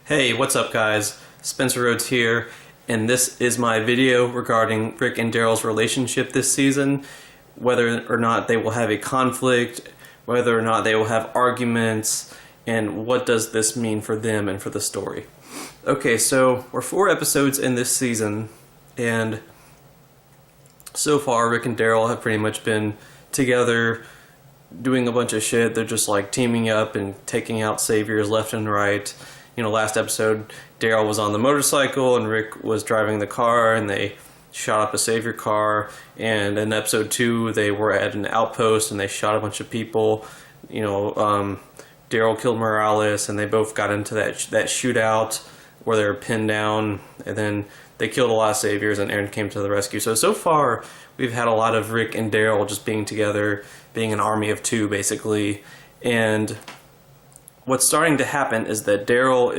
Hey, what's up guys? Spencer Rhodes here, and this is my video regarding Rick and Daryl's relationship this season, whether or not they will have a conflict, whether or not they will have arguments, and what does this mean for them and for the story. Okay, so we're 4 episodes in this season, and so far Rick and Daryl have pretty much been together doing a bunch of shit. They're just like teaming up and taking out saviors left and right. You know, last episode, Daryl was on the motorcycle and Rick was driving the car, and they shot up a savior car. And in episode 2, they were at an outpost and they shot a bunch of people. You know, Daryl killed Morales, and they both got into that shootout where they were pinned down, and then they killed a lot of saviors, and Aaron came to the rescue. So far, we've had a lot of Rick and Daryl just being together, being an army of 2, basically. And what's starting to happen is that Daryl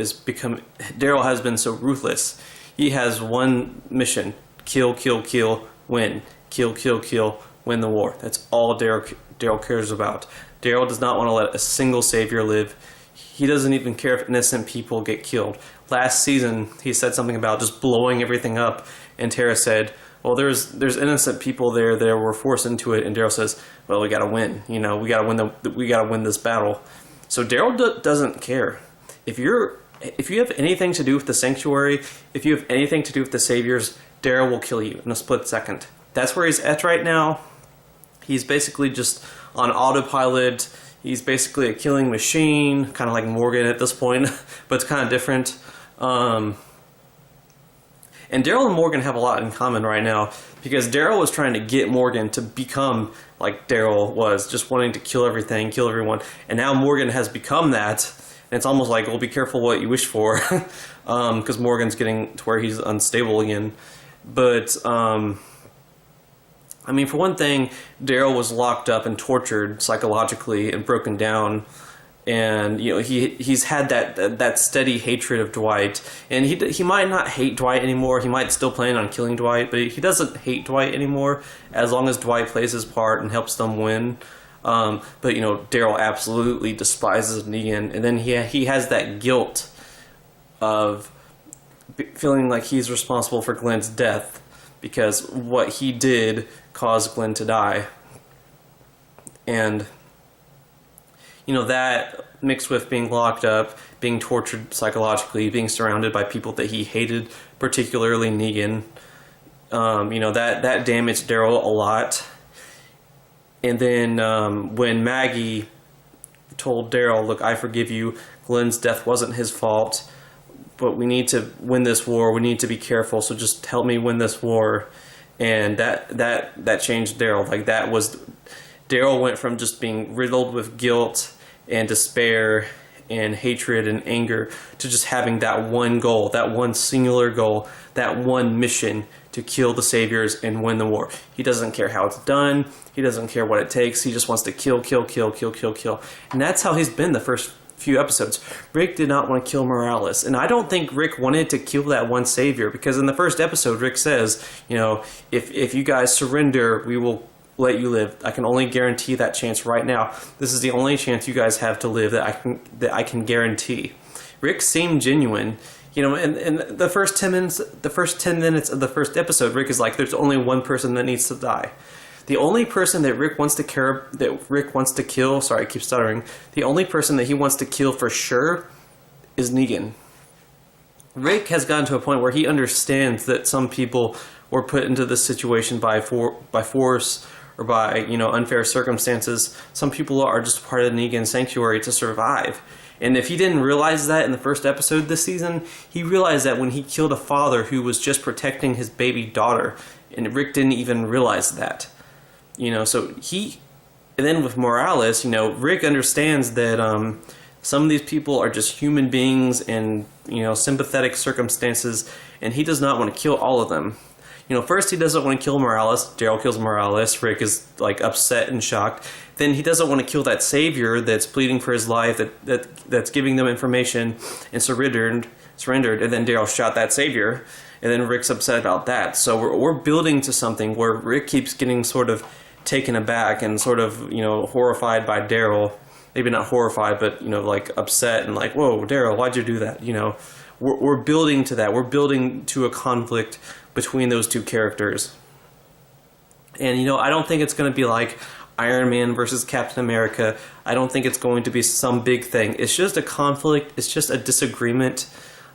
has been so ruthless. He has one mission: kill, kill, kill, win. Kill, kill, kill, win the war. That's all Daryl cares about. Daryl does not want to let a single savior live. He doesn't even care if innocent people get killed. Last season, he said something about just blowing everything up, and Tara said, well, there's innocent people there that were forced into it, and Daryl says, well, we gotta win. You know, we gotta win this battle. So Daryl doesn't care. If you have anything to do with the sanctuary, if you have anything to do with the saviors, Daryl will kill you in a split second. That's where he's at right now. He's basically just on autopilot. He's basically a killing machine, kind of like Morgan at this point, but it's kind of different. And Daryl and Morgan have a lot in common right now, because Daryl was trying to get Morgan to become like Daryl was, just wanting to kill everything, kill everyone. And now Morgan has become that, and it's almost like, well, be careful what you wish for, because Morgan's getting to where he's unstable again. But, I mean, for one thing, Daryl was locked up and tortured psychologically and broken down. And, you know, he's had that steady hatred of Dwight, and he might not hate Dwight anymore. He might still plan on killing Dwight, but he doesn't hate Dwight anymore as long as Dwight plays his part and helps them win. But you know, Daryl absolutely despises Negan, and then he has that guilt of feeling like he's responsible for Glenn's death, because what he did caused Glenn to die. And you know, that mixed with being locked up, being tortured psychologically, being surrounded by people that he hated, particularly Negan, you know, that damaged Daryl a lot. And then when Maggie told Daryl, look, I forgive you, Glenn's death wasn't his fault, but we need to win this war, we need to be careful, so just help me win this war. And that changed Daryl. Like, that was, Daryl went from just being riddled with guilt and despair and hatred and anger to just having that one goal, that one singular goal, that one mission to kill the saviors and win the war. He doesn't care how it's done. He doesn't care what it takes. He just wants to kill, kill, kill, kill, kill, kill. And that's how he's been the first few episodes. Rick did not want to kill Morales, and I don't think Rick wanted to kill that one savior, because in the first episode Rick says, you know, if you guys surrender, we will let you live. I can only guarantee that chance right now. This is the only chance you guys have to live that I can guarantee. Rick seemed genuine, you know. In the first 10 minutes of the first episode, Rick is like, there's only one person that needs to die. The only person that Rick wants to kill, sorry, I keep stuttering. The only person that he wants to kill for sure is Negan. Rick has gotten to a point where he understands that some people were put into this situation by force or by, you know, unfair circumstances. Some people are just part of the Negan sanctuary to survive. And if he didn't realize that in the first episode this season, he realized that when he killed a father who was just protecting his baby daughter, and Rick didn't even realize that. You know, so and then with Morales, you know, Rick understands that some of these people are just human beings in, you know, sympathetic circumstances, and he does not want to kill all of them. You know, first he doesn't want to kill Morales. Daryl kills Morales. Rick is like upset and shocked. Then he doesn't want to kill that savior that's pleading for his life, that's giving them information and surrendered. And then Daryl shot that savior, and then Rick's upset about that. So we're building to something where Rick keeps getting sort of taken aback and sort of, you know, horrified by Daryl. maybe not horrified, but like upset and like, whoa, Daryl, why'd you do that? We're building to that. We're building to a conflict between those two characters. And I don't think it's going to be like Iron Man versus Captain America. I don't think it's going to be some big thing. It's just a conflict. It's just a disagreement.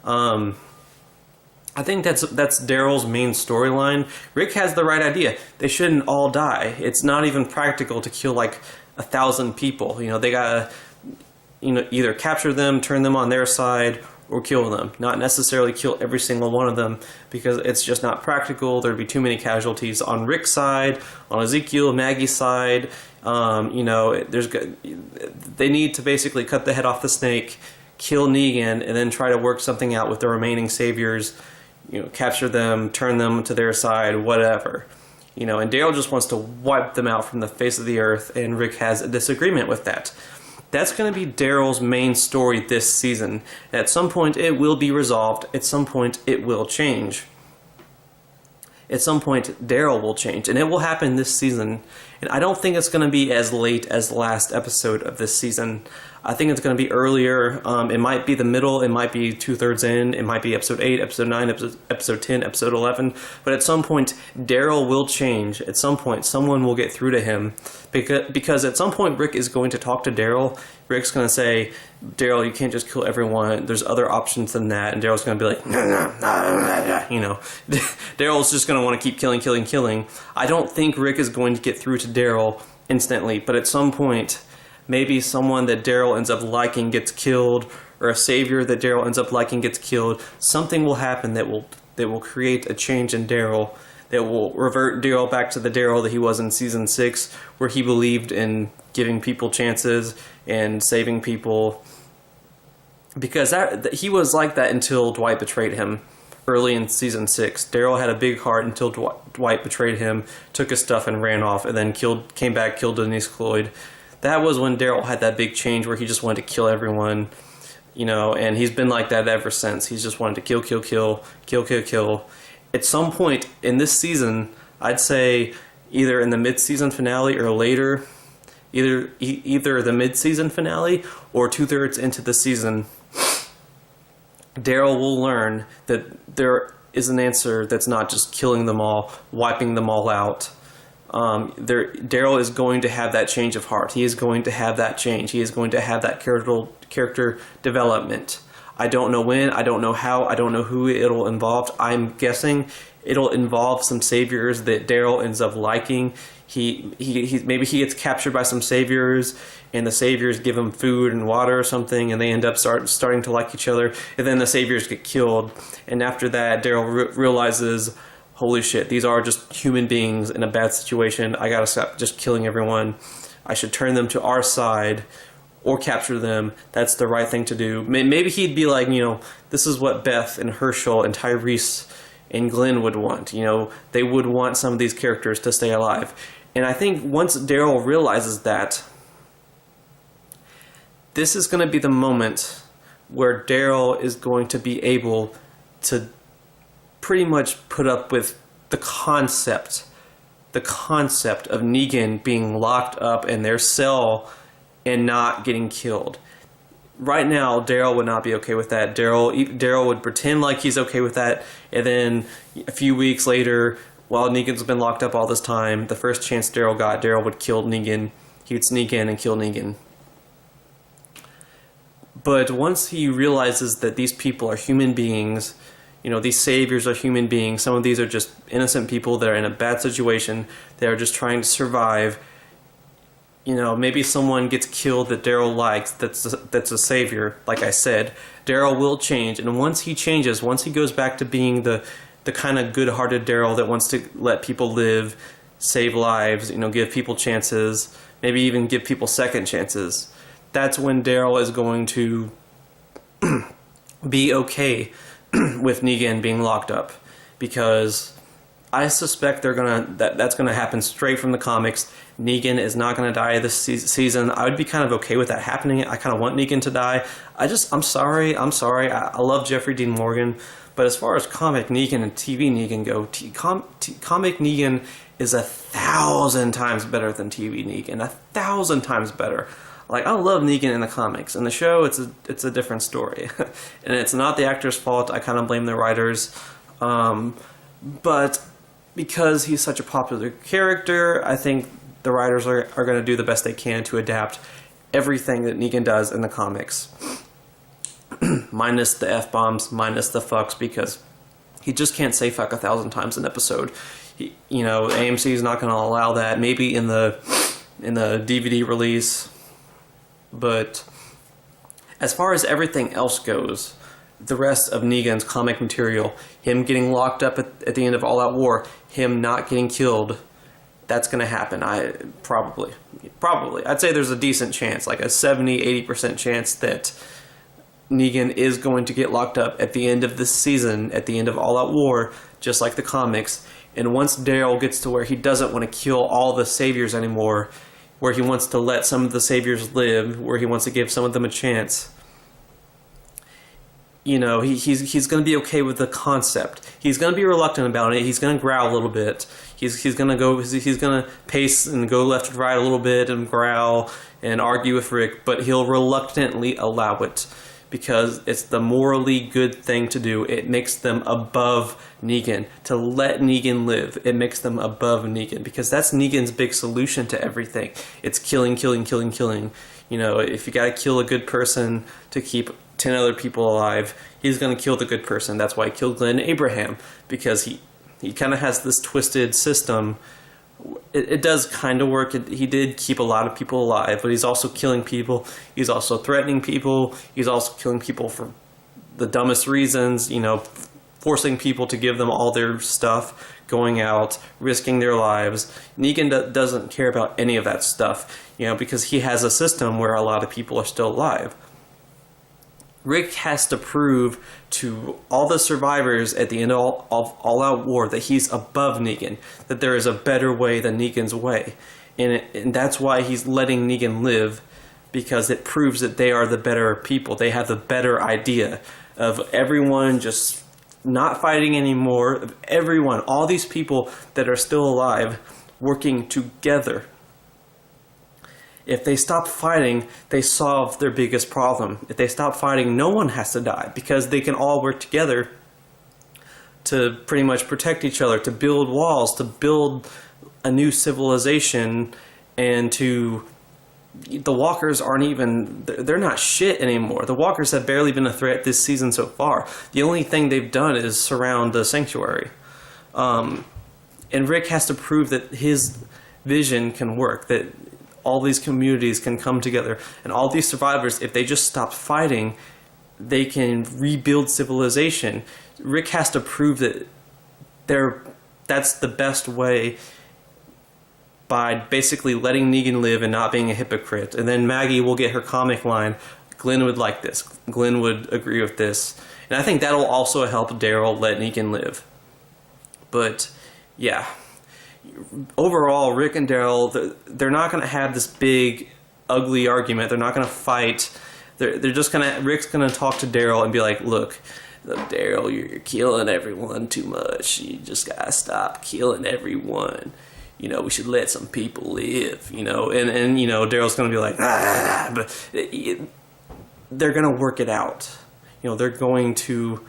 I think that's Daryl's main storyline. Rick has the right idea. They shouldn't all die. It's not even practical to kill like 1,000 people. They gotta either capture them, turn them on their side, or kill them. Not necessarily kill every single one of them, because it's just not practical. There'd be too many casualties on Rick's side, on Ezekiel, Maggie's side. They need to basically cut the head off the snake, kill Negan, and then try to work something out with the remaining saviors. Capture them, turn them to their side, whatever. And Daryl just wants to wipe them out from the face of the earth, and Rick has a disagreement with that. That's going to be Daryl's main story this season. At some point, it will be resolved. At some point, it will change. At some point, Daryl will change, and it will happen this season. And I don't think it's going to be as late as the last episode of this season. I think it's going to be earlier. It might be the middle. It might be 2/3 in. It might be episode 8, episode 9, episode 10, episode 11. But at some point, Daryl will change. At some point, someone will get through to him. Because at some point, Rick is going to talk to Daryl. Rick's going to say, Daryl, you can't just kill everyone. There's other options than that. And Daryl's going to be like, Daryl's just going to want to keep killing. I don't think Rick is going to get through to Daryl instantly. But at some point, maybe someone that Daryl ends up liking gets killed, or a savior that Daryl ends up liking gets killed. Something will happen that will create a change in Daryl, that will revert Daryl back to the Daryl that he was in season 6, where he believed in giving people chances and saving people. Because he was like that until Dwight betrayed him early in season 6. Daryl had a big heart until Dwight betrayed him, took his stuff and ran off, and then came back, killed Denise Cloyd. That was when Daryl had that big change where he just wanted to kill everyone, and he's been like that ever since. He's just wanted to kill. At some point in this season, I'd say either in the mid-season finale or later, either the mid-season finale or 2/3 into the season, Daryl will learn that there is an answer that's not just killing them all, wiping them all out. Daryl is going to have that change of heart. He is going to have that change. He is going to have that character development. I don't know when, I don't know how, I don't know who it'll involve. I'm guessing it'll involve some saviors that Daryl ends up liking. Maybe he gets captured by some saviors, and the saviors give him food and water or something, and they end up starting to like each other, and then the saviors get killed. And after that, Daryl realizes, holy shit, these are just human beings in a bad situation. I gotta stop just killing everyone. I should turn them to our side or capture them. That's the right thing to do. Maybe he'd be like, this is what Beth and Herschel and Tyrese and Glenn would want. They would want some of these characters to stay alive. And I think once Daryl realizes that, this is going to be the moment where Daryl is going to be able to pretty much put up with the concept of Negan being locked up in their cell and not getting killed. Right now, Daryl would not be okay with that. Daryl would pretend like he's okay with that, and then a few weeks later, while Negan's been locked up all this time, the first chance Daryl got, Daryl would kill Negan. He would sneak in and kill Negan. But once he realizes that these people are human beings, these saviors are human beings, some of these are just innocent people that are in a bad situation, they are just trying to survive. Maybe someone gets killed that Daryl likes, that's a savior, like I said. Daryl will change, and once he changes, once he goes back to being the kind of good-hearted Daryl that wants to let people live, save lives, give people chances, maybe even give people second chances, that's when Daryl is going to be okay with Negan being locked up, because I suspect that's gonna happen straight from the comics. Negan is not gonna die this season. I would be kind of okay with that happening. I kind of want Negan to die. I'm sorry. I love Jeffrey Dean Morgan, but as far as comic Negan and TV Negan go, comic Negan is 1,000 times better than TV Negan. 1,000 times better. Like, I love Negan in the comics. In the show, it's a different story. And it's not the actor's fault. I kind of blame the writers. But because he's such a popular character, I think the writers are going to do the best they can to adapt everything that Negan does in the comics. Minus the F-bombs, minus the fucks, because he just can't say fuck 1,000 times an episode. AMC is not going to allow that. Maybe in the DVD release. But as far as everything else goes, the rest of Negan's comic material, him getting locked up at the end of All Out War, him not getting killed, that's going to happen. Probably. I'd say there's a decent chance, like a 70-80% chance that Negan is going to get locked up at the end of this season, at the end of All Out War, just like the comics. And once Daryl gets to where he doesn't want to kill all the saviors anymore, where he wants to let some of the saviors live, where he wants to give some of them a chance, he's going to be okay with the concept. He's going to be reluctant about it. He's going to growl a little bit. He's going to pace and go left and right a little bit and growl and argue with Rick, but he'll reluctantly allow it because it's the morally good thing to do. It makes them above Negan. To let Negan live, it makes them above Negan, because that's Negan's big solution to everything. It's killing. If you gotta kill a good person to keep 10 other people alive, he's gonna kill the good person. That's why he killed Glenn Abraham, because he kind of has this twisted system. It does kind of work. He did keep a lot of people alive, but he's also killing people. He's also threatening people. He's also killing people for the dumbest reasons, forcing people to give them all their stuff, going out, risking their lives. Negan doesn't care about any of that stuff, because he has a system where a lot of people are still alive. Rick has to prove to all the survivors at the end of All Out War that he's above Negan, that there is a better way than Negan's way. And that's why he's letting Negan live, because it proves that they are the better people. They have the better idea of everyone just not fighting anymore, of everyone, all these people that are still alive, working together. If they stop fighting, they solve their biggest problem. If they stop fighting, no one has to die, because they can all work together to pretty much protect each other, to build walls, to build a new civilization, and the walkers they're not shit anymore. The walkers have barely been a threat this season so far. The only thing they've done is surround the sanctuary. And Rick has to prove that his vision can work, that all these communities can come together, and all these survivors, if they just stop fighting, they can rebuild civilization. Rick has to prove that that's the best way, by basically letting Negan live and not being a hypocrite. And then Maggie will get her comic line, Glenn would like this, Glenn would agree with this. And I think that'll also help Daryl let Negan live. But yeah, overall, Rick and Daryl, they're not going to have this big, ugly argument. They're not going to fight. They're just going to... Rick's going to talk to Daryl and be like, look, Daryl, you're killing everyone too much. You just got to stop killing everyone. We should let some people live, And Daryl's going to be like, but they're going to work it out. They're going to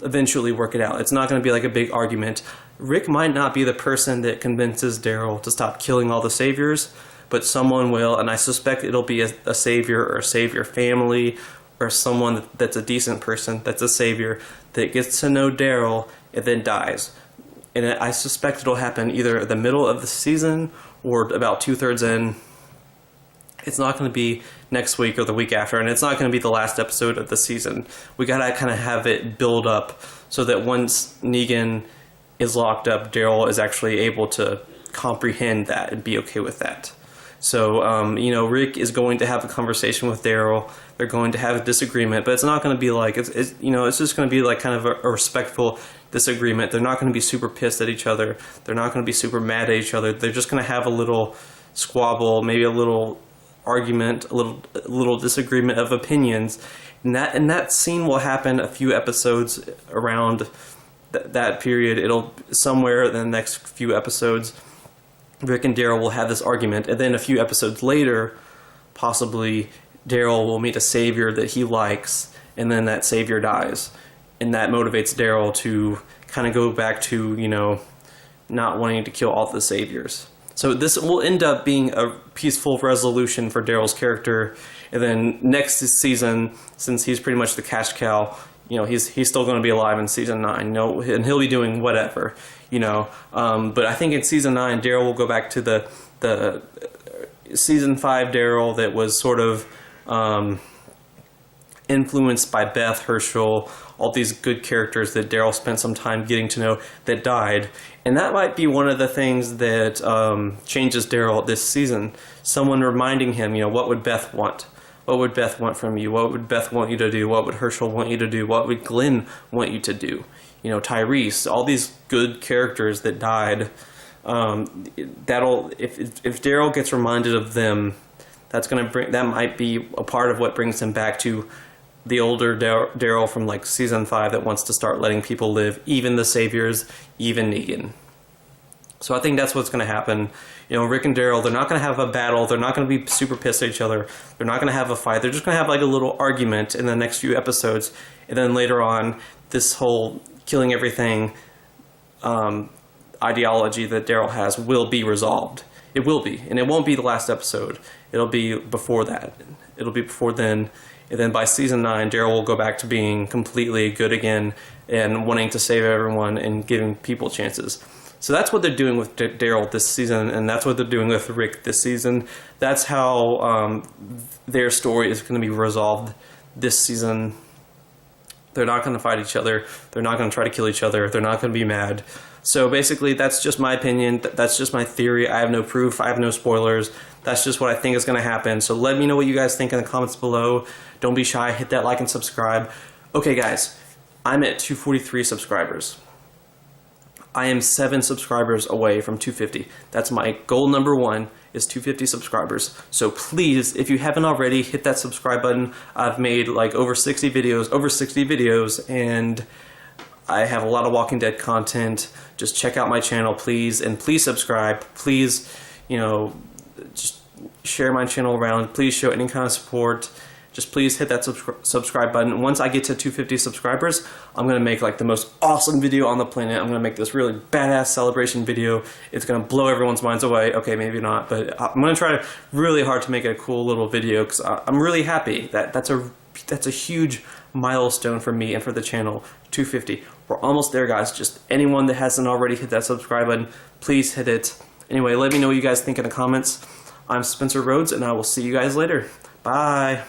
eventually work it out. It's not going to be like a big argument. Rick might not be the person that convinces Daryl to stop killing all the saviors, but someone will, and I suspect it'll be a savior or a savior family, or someone that's a decent person, that's a savior, that gets to know Daryl and then dies. And I suspect it'll happen either at the middle of the season or about 2/3 in. It's not going to be next week or the week after, and it's not going to be the last episode of the season. We got to kind of have it build up so that once Negan is locked up, Daryl is actually able to comprehend that and be okay with that. So, Rick is going to have a conversation with Daryl. They're going to have a disagreement, but it's not going to be like, it's just going to be like kind of a respectful disagreement. They're not going to be super pissed at each other. They're not going to be super mad at each other. They're just going to have a little squabble, maybe a little argument, a little disagreement of opinions. And that scene will happen a few episodes around that period. It'll somewhere in the next few episodes, Rick and Daryl will have this argument, and then a few episodes later, possibly Daryl will meet a savior that he likes, and then that savior dies. And that motivates Daryl to kind of go back to, you know, not wanting to kill all the saviors. So this will end up being a peaceful resolution for Daryl's character. And then next season, since he's pretty much the cash cow, you know, he's still going to be alive in season 9, you know, and he'll be doing whatever, you know. But I think in season 9, Daryl will go back to the season 5 Daryl that was sort of influenced by Beth, Herschel, all these good characters that Daryl spent some time getting to know that died. And that might be one of the things that changes Daryl this season. Someone reminding him, you know, what would Beth want? What would Beth want from you? What would Beth want you to do? What would Herschel want you to do? What would Glenn want you to do? You know, Tyrese, all these good characters that died. That'll, if Daryl gets reminded of them, that might be a part of what brings him back to the older Daryl from like season 5 that wants to start letting people live, even the saviors, even Negan. So I think that's what's going to happen. You know, Rick and Daryl, they're not going to have a battle. They're not going to be super pissed at each other. They're not going to have a fight. They're just going to have like a little argument in the next few episodes. And then later on, this whole killing everything ideology that Daryl has will be resolved. It will be. And it won't be the last episode. It'll be before that. It'll be before then. And then by season 9, Daryl will go back to being completely good again and wanting to save everyone and giving people chances. So that's what they're doing with Daryl this season, and that's what they're doing with Rick this season. That's how their story is going to be resolved this season. They're not going to fight each other. They're not going to try to kill each other. They're not going to be mad. So basically, that's just my opinion. That's just my theory. I have no proof. I have no spoilers. That's just what I think is going to happen. So let me know what you guys think in the comments below. Don't be shy. Hit that like and subscribe. Okay, guys. I'm at 243 subscribers. I am 7 subscribers away from 250. That's my goal number 1, is 250 subscribers. So please, if you haven't already, hit that subscribe button. I've made like over 60 videos, and I have a lot of Walking Dead content. Just check out my channel, please, and please subscribe. Please, you know, just share my channel around. Please show any kind of support. Just please hit that subscribe button. Once I get to 250 subscribers, I'm going to make like the most awesome video on the planet. I'm going to make this really badass celebration video. It's going to blow everyone's minds away. Okay, maybe not, but I'm going to try really hard to make it a cool little video because I'm really happy that that's a huge milestone for me and for the channel. 250. We're almost there, guys. Just anyone that hasn't already hit that subscribe button, please hit it. Anyway, let me know what you guys think in the comments. I'm Spencer Rhodes, and I will see you guys later. Bye.